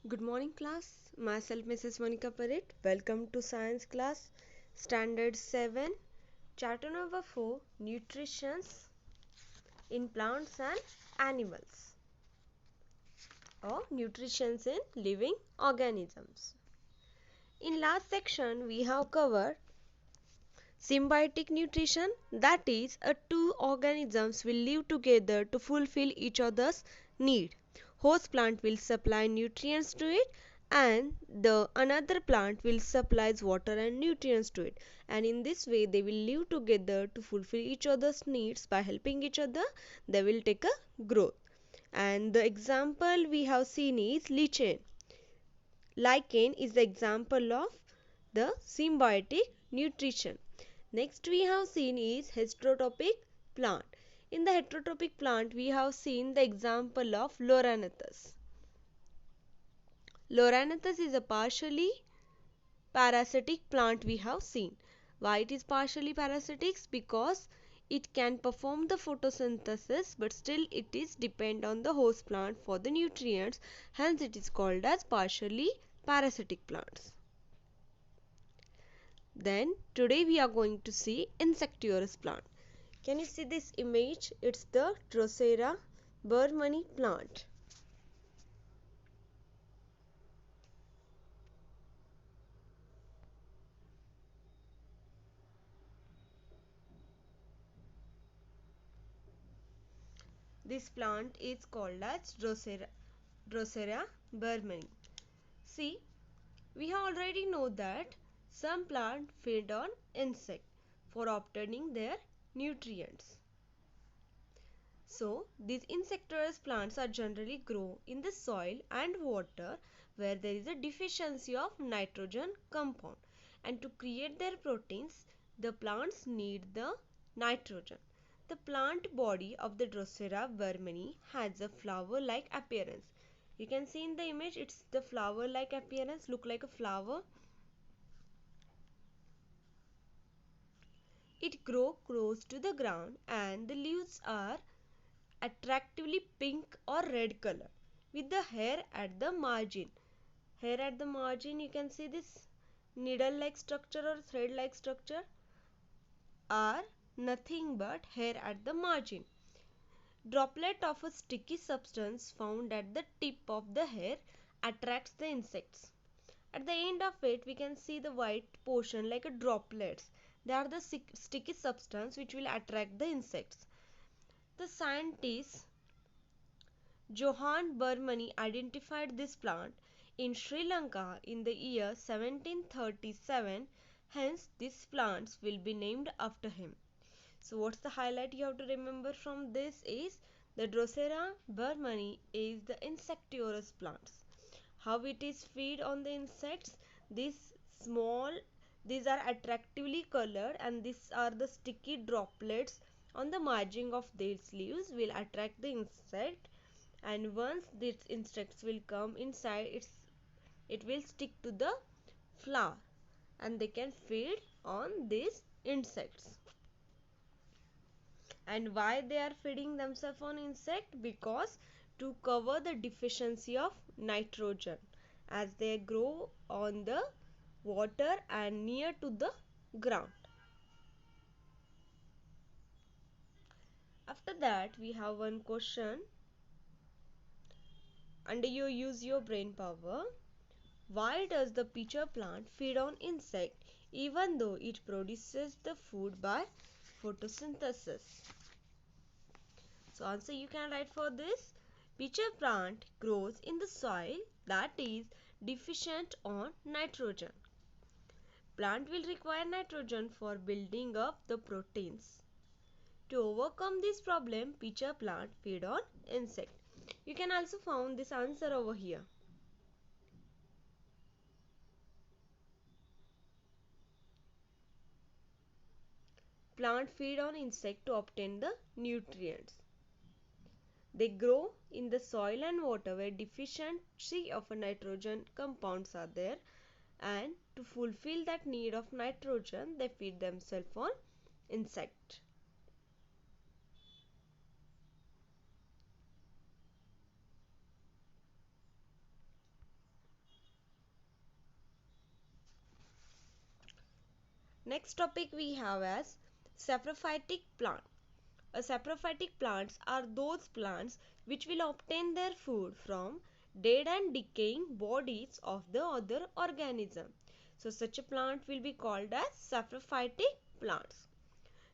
Good morning, class. Myself, Mrs. Monica Parit. Welcome to Science class, Standard 7, Chapter number 4, Nutrition in Plants and Animals, or Nutrition in Living Organisms. In last section, we have covered symbiotic nutrition, that is, two organisms will live together to fulfill each other's need. Host plant will supply nutrients to it, and the another plant will supply water and nutrients to it, and in this way they will live together to fulfill each other's needs. By helping each other, they will take a growth. And the example we have seen is lichen. Lichen is the example of the symbiotic nutrition. Next we have seen is heterotrophic plant. In the heterotrophic plant we have seen the example of Lauranethus. Lauranethus is a partially parasitic plant we have seen. Why it is partially parasitic? Because it can perform the photosynthesis, but still it is depend on the host plant for the nutrients, hence it is called as partially parasitic plants. Then today we are going to see insectivorous plant. Can you see this image? It's the Drosera burmani plant. This plant is called as Drosera burmani. See, we have already know that some plants feed on insect for obtaining their nutrients. So, these insectivorous plants are generally grow in the soil and water where there is a deficiency of nitrogen compound, and to create their proteins, the plants need the nitrogen. The plant body of the Drosera burmani has a flower-like appearance. You can see in the image, it's the flower-like appearance, look like a flower. It grows close to the ground and the leaves are attractively pink or red color with the hair at the margin. Hair at the margin, you can see this needle like structure or thread like structure are nothing but hair at the margin. Droplet of a sticky substance found at the tip of the hair attracts the insects. At the end of it, we can see the white portion like a droplets. They are the sticky substance which will attract the insects. The scientist Johann Burmani identified this plant in Sri Lanka in the year 1737. Hence, these plants will be named after him. So, what's the highlight you have to remember from this is the Drosera burmani is the insectivorous plants. How it is feed on the insects? These small, these are attractively colored, and these are the sticky droplets on the margin of these leaves will attract the insect, and once these insects will come inside, it will stick to the flower and they can feed on these insects. And why they are feeding themselves on insect? Because to cover the deficiency of nitrogen as they grow on the water and near to the ground. After that, we have one question and you use your brain power. Why does the pitcher plant feed on insect even though it produces the food by photosynthesis? So answer you can write for this. Pitcher plant grows in the soil that is deficient on nitrogen. Plant will require nitrogen for building up the proteins. To overcome this problem, pitcher plant feed on insect. You can also find this answer over here. Plant feed on insect to obtain the nutrients. They grow in the soil and water where deficiency of a nitrogen compounds are there, and to fulfill that need of nitrogen they feed themselves on insect. Next topic we have as saprophytic plant. Saprophytic plants are those plants which will obtain their food from dead and decaying bodies of the other organism. So such a plant will be called as saprophytic plants.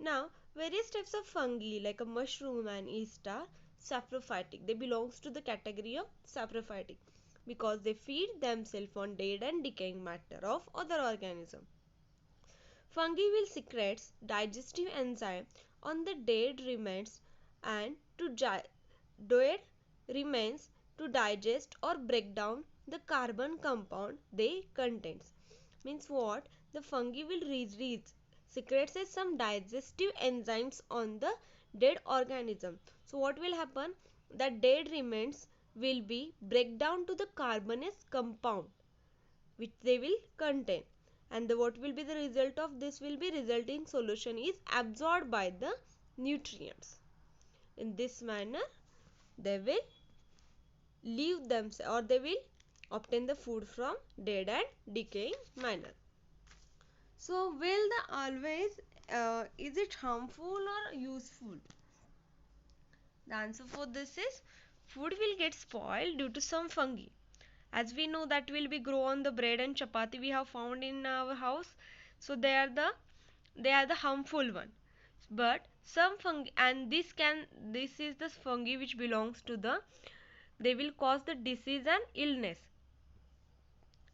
Now various types of fungi like a mushroom and yeast are saprophytic. They belongs to the category of saprophytic because they feed themselves on dead and decaying matter of other organism. Fungi will secrete digestive enzyme on the dead remains and dead remains to digest or break down the carbon compound they contains. Means what? The fungi will secretes some digestive enzymes on the dead organism. So what will happen? That dead remains will be break down to the carbonous compound which they will contain, and what will be the result of this will be resulting solution is absorbed by the nutrients. In this manner they will leave themselves, or they will obtain the food from dead and decaying manner. So will the always is it harmful or useful? The answer for this is food will get spoiled due to some fungi. As we know that will be grow on the bread and chapati we have found in our house. So they are the harmful one. But some fungi, and this is the fungi which belongs to the, they will cause the disease and illness,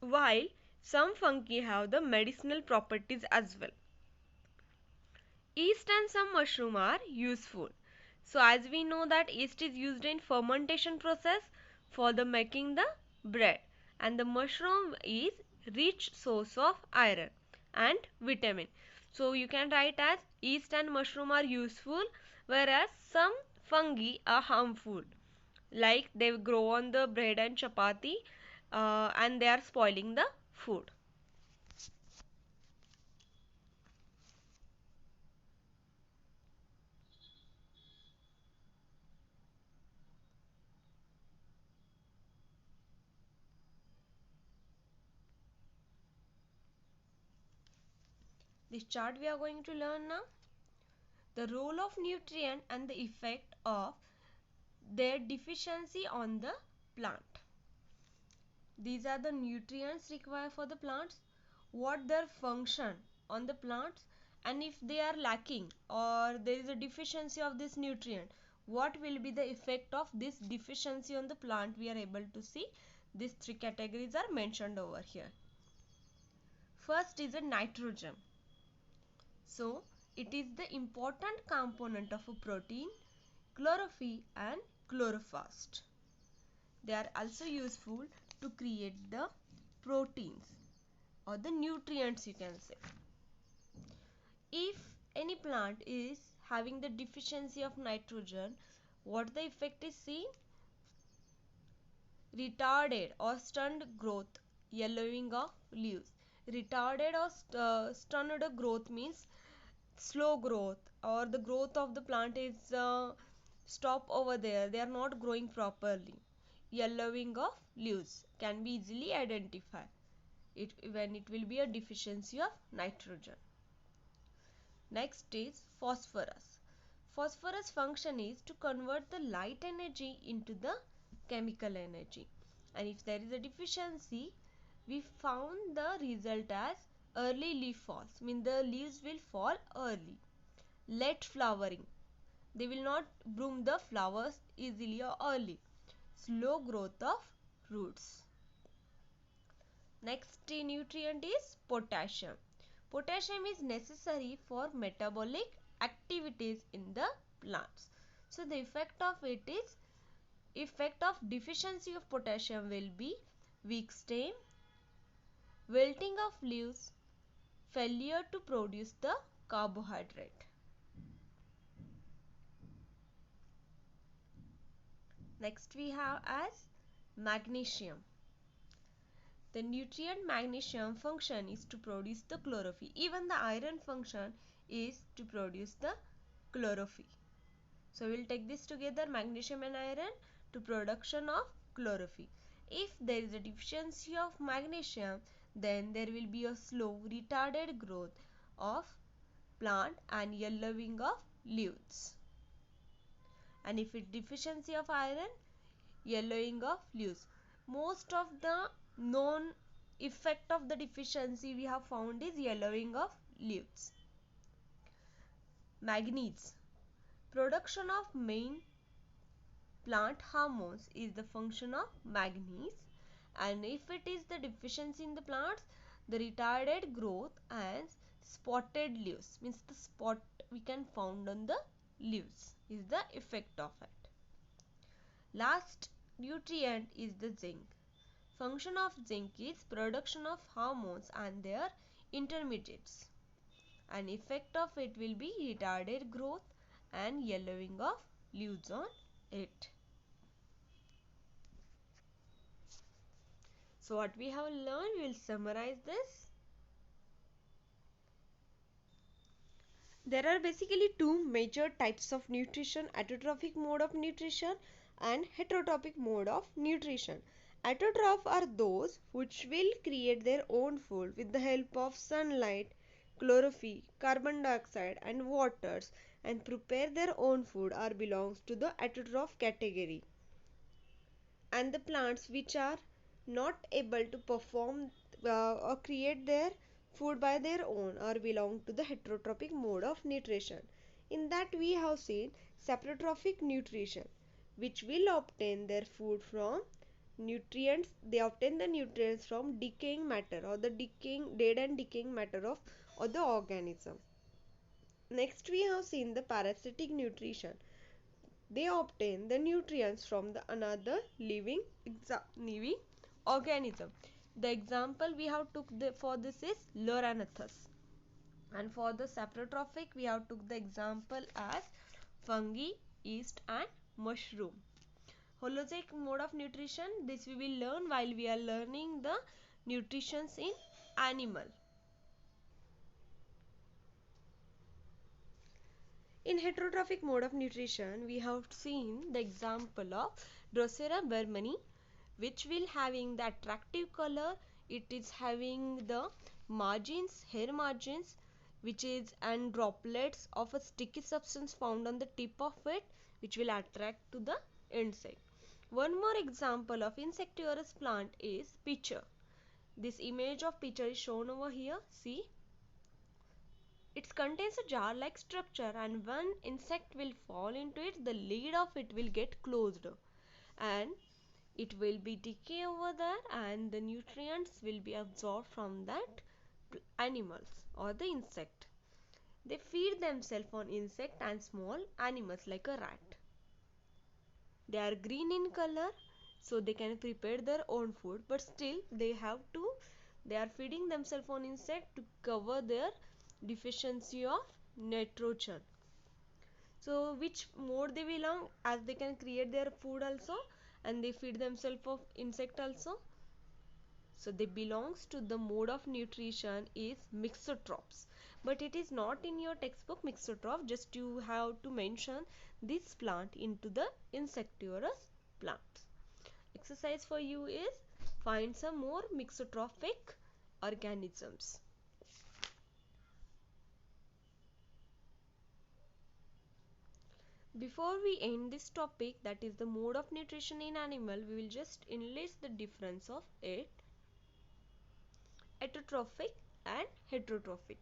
while some fungi have the medicinal properties as well. Yeast and some mushroom are useful. So as we know that yeast is used in fermentation process for the making the bread, and the mushroom is rich source of iron and vitamin. So you can write as yeast and mushroom are useful, whereas some fungi are harmful, like they grow on the bread and chapati and they are spoiling the food. This chart we are going to learn now. The role of nutrient and the effect of their deficiency on the plant. These are the nutrients required for the plants, what their function on the plants, and if they are lacking or there is a deficiency of this nutrient, what will be the effect of this deficiency on the plant. We are able to see these three categories are mentioned over here. First is a nitrogen. So it is the important component of a protein, chlorophyll and chloroplast. They are also useful to create the proteins or the nutrients, you can say. If any plant is having the deficiency of nitrogen, what the effect is seen? Retarded or stunned growth, yellowing of leaves. Retarded or stunned growth means slow growth, or the growth of the plant is stop over there, they are not growing properly. Yellowing of leaves can be easily identified when it will be a deficiency of nitrogen. Next is phosphorus. Phosphorus function is to convert the light energy into the chemical energy, and if there is a deficiency, we found the result as early leaf falls, mean the leaves will fall early. Late flowering, they will not bloom the flowers easily or early. Slow growth of roots. Next nutrient is potassium. Potassium is necessary for metabolic activities in the plants. So the effect of deficiency of potassium will be weak stem, wilting of leaves, failure to produce the carbohydrate. Next we have as magnesium. The nutrient magnesium function is to produce the chlorophyll. Even the iron function is to produce the chlorophyll. So we will take this together, magnesium and iron, to production of chlorophyll. If there is a deficiency of magnesium, then there will be a slow retarded growth of plant and yellowing of leaves. And if it deficiency of iron, yellowing of leaves. Most of the known effect of the deficiency we have found is yellowing of leaves. Manganese. Production of main plant hormones is the function of manganese, and if it is the deficiency in the plants, the retarded growth and spotted leaves, means the spot we can found on the leaves is the effect of it. Last nutrient is the zinc. Function of zinc is production of hormones and their intermediates. An effect of it will be retarded growth and yellowing of leaves on it. So what we have learned, we will summarize this. There are basically two major types of nutrition: autotrophic mode of nutrition and heterotrophic mode of nutrition. Autotroph are those which will create their own food with the help of sunlight, chlorophyll, carbon dioxide and waters, and prepare their own food or belongs to the autotroph category. And the plants which are not able to perform or create their food by their own or belong to the heterotrophic mode of nutrition. In that we have seen saprotrophic nutrition, which will obtain their food from nutrients. They obtain the nutrients from decaying matter or the dead and decaying matter of or the organism. Next we have seen the parasitic nutrition. They obtain the nutrients from the another living organism. The example we have took for this is Loranthus, and for the saprotrophic we have took the example as fungi, yeast and mushroom. Holozoic mode of nutrition, this we will learn while we are learning the nutrition in animal. In heterotrophic mode of nutrition, we have seen the example of Drosera bermani, which will having the attractive color. It is having the margins, hair margins, which is and droplets of a sticky substance found on the tip of it, which will attract to the insect. One more example of insectivorous plant is pitcher. This image of pitcher is shown over here. See, it contains a jar-like structure, and when insect will fall into it, the lid of it will get closed and it will be decay over there, and the nutrients will be absorbed from that animals or the insect. They feed themselves on insect and small animals like a rat. They are green in color, so they can prepare their own food, but still they are feeding themselves on insect to cover their deficiency of nitrogen. So which mode they belong, as they can create their food also and they feed themselves of insect also. So they belongs to the mode of nutrition is mixotrophs, but it is not in your textbook mixotroph. Just you have to mention this plant into the insectivorous plants. Exercise for you is find some more mixotrophic organisms. Before we end this topic, that is the mode of nutrition in animal, we will just enlist the difference of it: autotrophic and heterotrophic.